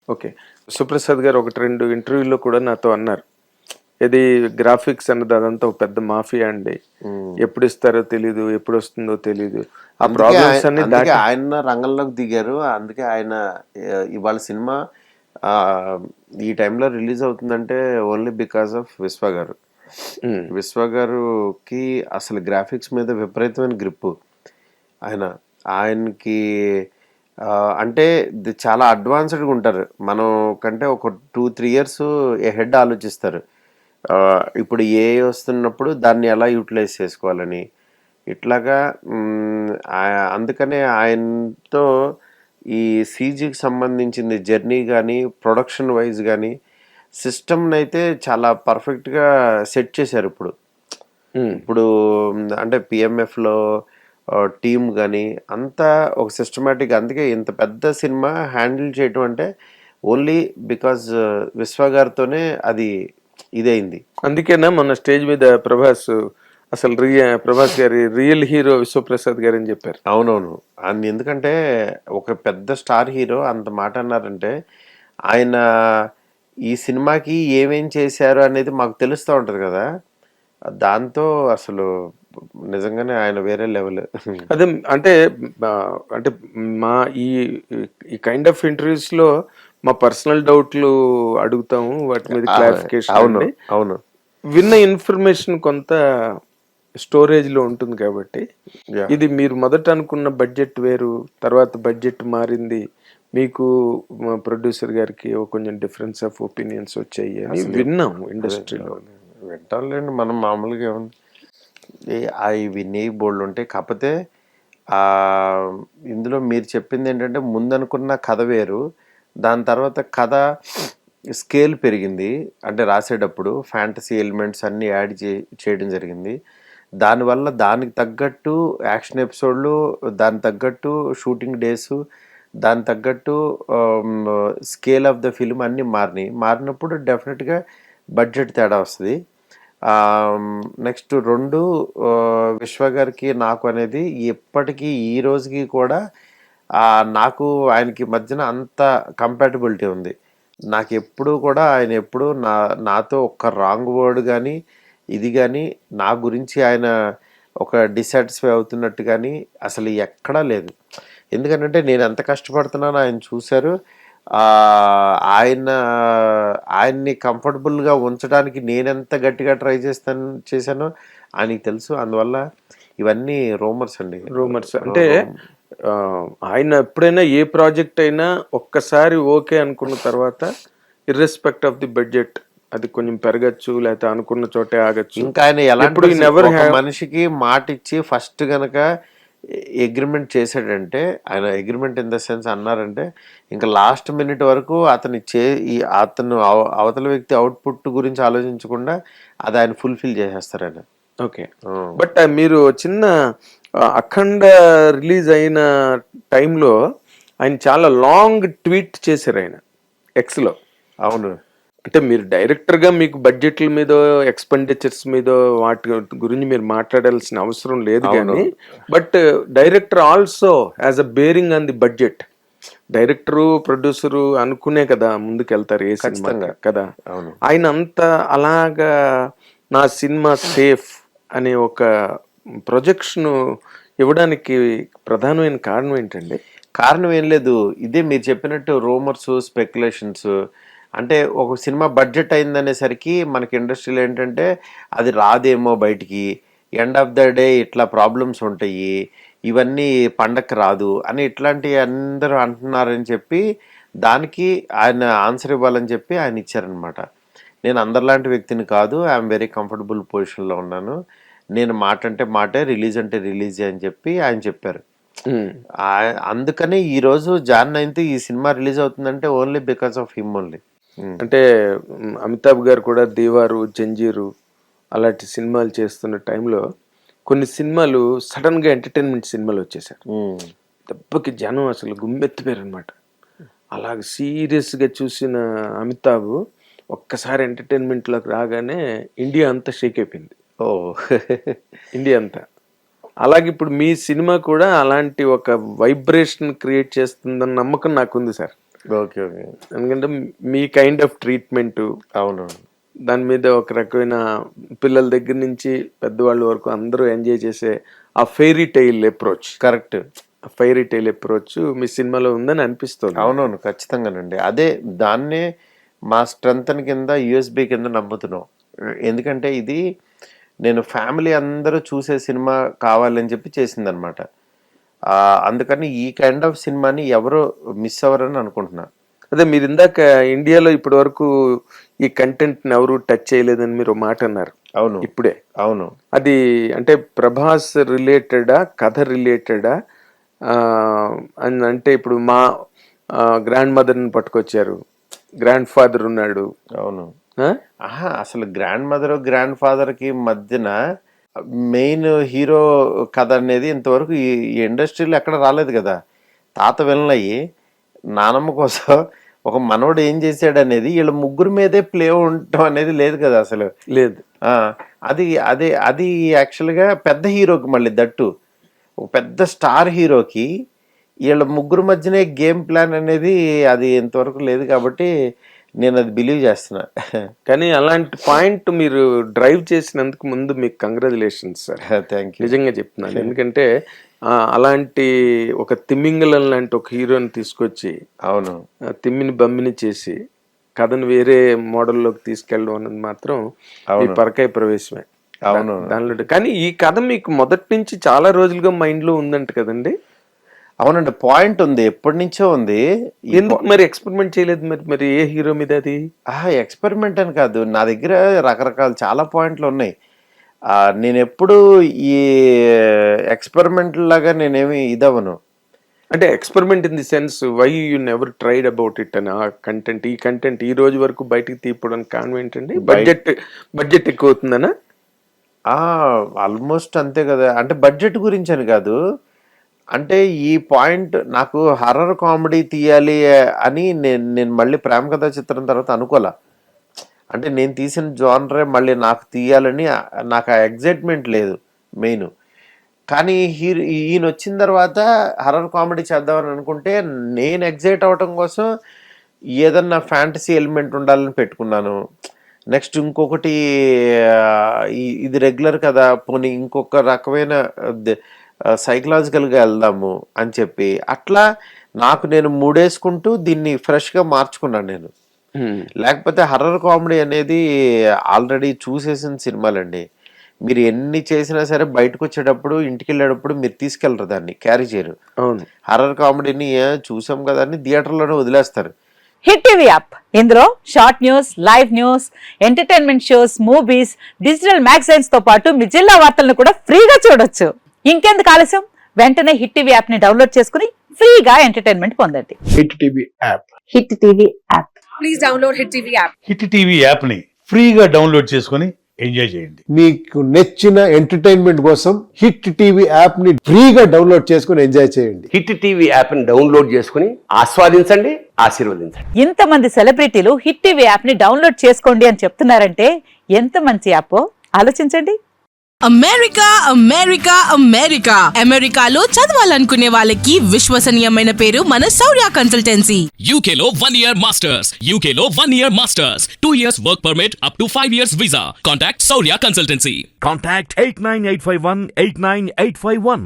Okay. Suprasad గారు ఒకటి 2 ఇంటర్వ్యూలో కూడా నాతో అన్నారు. ఇది గ్రాఫిక్స్ అన్నది అదంతా ఒక పెద్ద మాఫియా అండి. ఎప్పుడు ఇస్తారో తెలీదు, ఎప్పుడు వస్తుందో తెలీదు. ఆ ప్రాబ్లమ్స్ అన్ని అందుకే దాటి ఆయన రంగంలోకి దిగారు. అందుకే ఆయన ఇవాళ సినిమా ఆ, ఈ టైంలో రిలీజ్ అవుతుందంటే ఓన్లీ బికాస్ ఆఫ్ విశ్వ గారు. విశ్వ గారుకి అసలు గ్రాఫిక్స్ మీద విపరీతమైన గ్రిప్పు. ఆయనకి అంటే చాలా అడ్వాన్స్డ్గా ఉంటారు. మనం కంటే ఒక 2-3 ఇయర్స్ హెడ్ ఆలోచిస్తారు. ఇప్పుడు ఏ వస్తున్నప్పుడు దాన్ని ఎలా యూటిలైజ్ చేసుకోవాలని ఇట్లాగా. అందుకనే ఆయనతో ఈ సీజీకి సంబంధించింది జర్నీ కానీ ప్రొడక్షన్ వైజ్ కానీ సిస్టమ్ని అయితే చాలా పర్ఫెక్ట్గా సెట్ చేశారు. ఇప్పుడు అంటే పిఎంఎఫ్లో టీమ్ కానీ అంతా ఒక సిస్టమేటిక్. అందుకే ఇంత పెద్ద సినిమా హ్యాండిల్ చేయటం అంటే ఓన్లీ బికాజ్ విశ్వ గారితోనే అది ఇదైంది. అందుకేనా మొన్న స్టేజ్ మీద ప్రభాస్ అసలు ప్రభాస్ గారి రియల్ హీరో విశ్వప్రసాద్ గారు అని చెప్పారు. అవునవును. ఎందుకంటే ఒక పెద్ద స్టార్ హీరో అంత మాట అన్నారంటే ఆయన ఈ సినిమాకి ఏమేం చేశారు అనేది మాకు తెలుస్తూ ఉంటుంది కదా. దాంతో అసలు నిజంగానే ఆయన వేరే లెవెల్. అదే అంటే అంటే మా ఈ ఈ కైండ్ ఆఫ్ ఇంటర్వ్యూస్ లో మా పర్సనల్ డౌట్లు అడుగుతాము, వాటి మీద క్లారిఫికేషన్. అవును అవును. విన్న ఇన్ఫర్మేషన్ కొంత స్టోరేజ్ లో ఉంటుంది కాబట్టి ఇది మీరు మొదట అనుకున్న బడ్జెట్ వేరు, తర్వాత బడ్జెట్ మారింది, మీకు ప్రొడ్యూసర్ గారికి కొంచెం డిఫరెన్స్ ఆఫ్ ఒపీనియన్స్ వచ్చాయి అని విన్నాము ఇండస్ట్రీలో. వింటాంలేండి మనం మామూలుగా ఏముంది. అవి నెయ్యి బోల్డ్ ఉంటాయి. కాకపోతే ఇందులో మీరు చెప్పింది ఏంటంటే ముందు అనుకున్న కథ వేరు, దాని తర్వాత కథ స్కేల్ పెరిగింది. అంటే రాసేటప్పుడు ఫ్యాంటసీ ఎలిమెంట్స్ అన్నీ యాడ్ చేయడం జరిగింది. దానివల్ల దానికి తగ్గట్టు యాక్షన్ ఎపిసోడ్లు, దానికి తగ్గట్టు షూటింగ్ డేసు, దానికి తగ్గట్టు స్కేల్ ఆఫ్ ద ఫిల్మ్ అన్నీ మారినప్పుడు డెఫినెట్గా బడ్జెట్ తేడా వస్తుంది. నెక్స్ట్ 2 విశ్వ గారికి నాకు అనేది ఎప్పటికీ ఈ రోజుకి కూడా నాకు ఆయనకి మధ్యన అంత కంపాటబిలిటీ ఉంది. నాకు ఎప్పుడు కూడా ఆయన ఎప్పుడు నాతో ఒక్క రాంగ్ వర్డ్ కానీ ఇది కానీ నా గురించి ఆయన ఒక డిసాటిస్ఫై అవుతున్నట్టు కానీ అసలు ఎక్కడా లేదు. ఎందుకంటే నేను ఎంత కష్టపడుతున్నానో ఆయన చూశారు. ఆయన్ని కంఫర్టబుల్గా ఉంచడానికి నేనెంత గట్టిగా ట్రై చేశానో ఆయనకి తెలుసు. అందువల్ల ఇవన్నీ రూమర్స్ అండి. రూమర్స్ అంటే ఆయన ఎప్పుడైనా ఏ ప్రాజెక్ట్ అయినా ఒక్కసారి ఓకే అనుకున్న తర్వాత ఇర్రెస్పెక్ట్ ఆఫ్ ది బడ్జెట్ అది కొంచెం పెరగచ్చు, లేకపోతే అనుకున్న చోటే ఆగచ్చు. ఇంకా ఆయన ఎలాంటి మనిషికి మాట ఇచ్చి ఫస్ట్ గనక అగ్రిమెంట్ చేశాడంటే, ఆయన అగ్రిమెంట్ ఇన్ ద సెన్స్ అన్నారంటే ఇంకా లాస్ట్ మినిట్ వరకు అతను అవతల వ్యక్తి అవుట్పుట్ గురించి ఆలోచించకుండా అది ఆయన ఫుల్ఫిల్ చేసేస్తారు ఆయన. ఓకే. బట్ మీరు చిన్న అఖండ రిలీజ్ అయిన టైంలో ఆయన చాలా లాంగ్ ట్వీట్ చేశారు ఆయన ఎక్స్లో. అవును. అంటే మీరు డైరెక్టర్గా మీకు బడ్జెట్ల మీద, ఎక్స్పెండిచర్స్ మీద వాటి గురించి మీరు మాట్లాడాల్సిన అవసరం లేదు, కానీ but director also as a bearing on the budget. Director producer అనుకునే కదా ముందుకెళ్తారు ఏ సినిమా కదా. ఆయన అంతా అలాగా నా సినిమా సేఫ్ అనే ఒక ప్రొజెక్షన్ ఇవ్వడానికి ప్రధానమైన కారణం ఏంటండి? కారణం ఏం లేదు, ఇదే మీరు చెప్పినట్టు రూమర్స్, స్పెక్యులేషన్స్. అంటే ఒక సినిమా బడ్జెట్ అయిందనేసరికి మనకి ఇండస్ట్రీలో ఏంటంటే అది రాదేమో బయటికి, ఎండ్ ఆఫ్ ద డే ఇట్లా ప్రాబ్లమ్స్ ఉంటాయి, ఇవన్నీ పండక్కి రాదు అని ఇట్లాంటివి అందరూ అంటున్నారని చెప్పి దానికి ఆయన ఆన్సర్ ఇవ్వాలని చెప్పి ఆయన ఇచ్చారనమాట. నేను అందరిలాంటి వ్యక్తిని కాదు, ఐఎమ్ వెరీ కంఫర్టబుల్ పొజిషన్లో ఉన్నాను, నేను మాట అంటే మాటే, రిలీజ్ అంటే రిలీజే అని చెప్పి ఆయన చెప్పారు. అందుకనే ఈరోజు Jan 9th ఈ సినిమా రిలీజ్ అవుతుందంటే only because of him only. అంటే అమితాబ్ గారు కూడా దీవారు, జంజీరు అలాంటి సినిమాలు చేస్తున్న టైంలో కొన్ని సినిమాలు సడన్ గా ఎంటర్టైన్మెంట్ సినిమాలు వచ్చేసారు. దెబ్బకి జనం అసలు గుమ్మెత్తిపోయారు అనమాట. అలాగే సీరియస్ గా చూసిన అమితాబ్ ఒక్కసారి ఎంటర్టైన్మెంట్ లోకి రాగానే ఇండియా అంతా షేక్ అయిపోయింది. ఇండియా అంతా. అలాగే ఇప్పుడు మీ సినిమా కూడా అలాంటి ఒక వైబ్రేషన్ క్రియేట్ చేస్తుందన్న నమ్మకం నాకుంది సార్. Okay okay. ఎందుకంటే మీ కైండ్ ఆఫ్ ట్రీట్మెంట్ అవును దాని మీద ఒక రకమైన పిల్లల దగ్గర నుంచి పెద్దవాళ్ళ వరకు అందరూ ఎంజాయ్ చేసే ఆ fairy tale approach, correct. Fairy tale approach మీ సినిమాలో ఉందని అనిపిస్తుంది. అవునవును ఖచ్చితంగానండి. అదే దాన్నే మా స్ట్రెంగ్త్ కింద యూఎస్బి కింద నమ్ముతున్నాం. ఎందుకంటే ఇది నేను ఫ్యామిలీ అందరూ చూసే సినిమా కావాలని చెప్పి చేసిందనమాట. అందుకని ఈ కైండ్ ఆఫ్ సినిమాని ఎవరు మిస్ అవ్వరని అనుకుంటున్నా. అదే మీరు ఇందాక ఇండియాలో ఇప్పటి వరకు ఈ కంటెంట్ ఎవరు టచ్ చేయలేదని మీరు మాట అన్నారు. అవును ఇప్పుడే అవును. అది అంటే ప్రభాస్ రిలేటెడా, కథ రిలేటెడా అని అంటే ఇప్పుడు మా గ్రాండ్ మదర్ని పట్టుకొచ్చారు, గ్రాండ్ ఫాదర్ ఉన్నాడు. అవును. అసలు గ్రాండ్ మదర్ గ్రాండ్ ఫాదర్ కి మధ్యన మెయిన్ హీరో కథ అనేది ఇంతవరకు ఈ ఇండస్ట్రీలో ఎక్కడ రాలేదు కదా. తాత విలన్ అయ్యి నానమ్మ కోసం ఒక మనవడు ఏం చేశాడు అనేది వీళ్ళ ముగ్గురు మీదే ప్లే ఉండటం అనేది లేదు కదా అసలు. లేదు. అది అదే అది యాక్చువల్గా పెద్ద హీరోకి మళ్ళీ దట్టు ఒక పెద్ద స్టార్ హీరోకి వీళ్ళ ముగ్గురు మధ్యనే గేమ్ ప్లాన్ అనేది అది ఇంతవరకు లేదు కాబట్టి నేను అది బిలీవ్ చేస్తున్నా. కానీ అలాంటి పాయింట్ మీరు డ్రైవ్ చేసినందుకు ముందు మీకు కంగ్రాచులేషన్స్ సార్. Thank you. నిజంగా చెప్తున్నాను. ఎందుకంటే అలాంటి ఒక తిమ్మింగలం లాంటి ఒక హీరోని తీసుకొచ్చి అవును తిమ్మిని బమ్మిని చేసి కథను వేరే మోడల్లోకి తీసుకెళ్ళడం అన్నది మాత్రం ఈ పరకాయ ప్రవేశమే. అవును దానిలో కానీ ఈ కథ మీకు మొదటి నుంచి చాలా రోజులుగా మైండ్ లో ఉందంట కదండి. అవునండి, పాయింట్ ఉంది, ఎప్పటి నుంచో ఉంది. ఎందుకు మరి ఎక్స్పెరిమెంట్ చేయలేదు? మరి ఏ హీరో మీద అది? ఎక్స్పెరిమెంట్ అని కాదు, నా దగ్గర రకరకాల చాలా పాయింట్లు ఉన్నాయి. నేను ఎప్పుడు ఈ ఎక్స్పెరిమెంట్ లాగా నేనేమి ఇదవను. అంటే experiment in the sense why you never tried about it అని ఆ కంటెంట్ ఈ కంటెంట్ ఈ రోజు వరకు బయటికి తీయడానికి కారణం ఏంటండి? బడ్జెట్ ఎక్కువ అవుతుందనా? ఆల్మోస్ట్ అంతే కదా. అంటే బడ్జెట్ గురించి అని కాదు, అంటే ఈ పాయింట్ నాకు హర్రర్ కామెడీ తీయాలి అని నేను మళ్ళీ ప్రేమ కథా చిత్రం తర్వాత అనుకోలే. అంటే నేను తీసిన జానరే మళ్ళీ నాకు తీయాలని నాకు ఆ ఎగ్జైట్మెంట్ లేదు మెయిన్. కానీ ఈయన వచ్చిన తర్వాత హర్రర్ కామెడీ చేద్దామని అనుకుంటే నేను ఎగ్జైట్ అవ్వటం కోసం ఏదన్నా ఫ్యాంటసీ ఎలిమెంట్ ఉండాలని పెట్టుకున్నాను. నెక్స్ట్ ఇంకొకటి ఇది రెగ్యులర్ కదా, పోనీ ఇంకొక రకమైన సైకలాజికల్గా వెళ్దాము అని చెప్పి అట్లా నాకు నేను మూడేసుకుంటూ దీన్ని ఫ్రెష్గా మార్చుకున్నాను నేను. లేకపోతే హర్రర్ కామెడీ అనేది ఆల్రెడీ చూసేసిన సినిమాలండి. మీరు ఎన్ని చేసినా సరే బయటకు వచ్చేటప్పుడు ఇంటికి వెళ్ళేటప్పుడు మీరు తీసుకెళ్ళరు, దాన్ని క్యారీ చేయరు. అవును, హర్రర్ కామెడీని చూసాం కదా అని థియేటర్లోనే వదిలేస్తారు. హిట్ టీవీ యాప్, ఇందులో short news, live news, entertainment shows, movies, digital magazines తో పాటు మీ జిల్లా వార్తలను కూడా ఫ్రీగా చూడొచ్చు. ఇంకెందుకు ఆలస్యం, వెంటనే హిట్ టీవీ యాప్ ని డౌన్లోడ్ చేసుకుని ఫ్రీగా ఎంటర్టైన్మెంట్ పొందండి. Hit TV app. Hit TV app. Please download hit TV app. Hit TV app ని ఫ్రీగా డౌన్లోడ్ చేసుకొని ఎంజాయ్ చేయండి. మీకు నచ్చిన ఎంటర్టైన్మెంట్ కోసం హిట్ టీవీ యాప్ ని ఫ్రీగా డౌన్లోడ్ చేసుకుని ఎంజాయ్ చేయండి. హిట్ టీవీ యాప్ ని డౌన్లోడ్ చేసుకుని ఆస్వాదించండి, ఆశీర్వదించండి. ఇంతమంది సెలబ్రిటీలు హిట్ టీవీ యాప్ ని డౌన్లోడ్ చేసుకోండి అని చెప్తున్నారంటే ఎంత మంచి యాప్ ఆలోచించండి. అమెరికా అమెరికా అమెరికా అమెరికాలో చదవాలనుకునే వాళ్ళకి విశ్వసనీయమైన పేరు మన శౌర్య కన్సల్టెన్సీ. UK లో 1 year masters. UK లో 1 year masters. 2 years work permit up to 5 years visa. Contact Saurya Consultancy. Contact 89851 89851.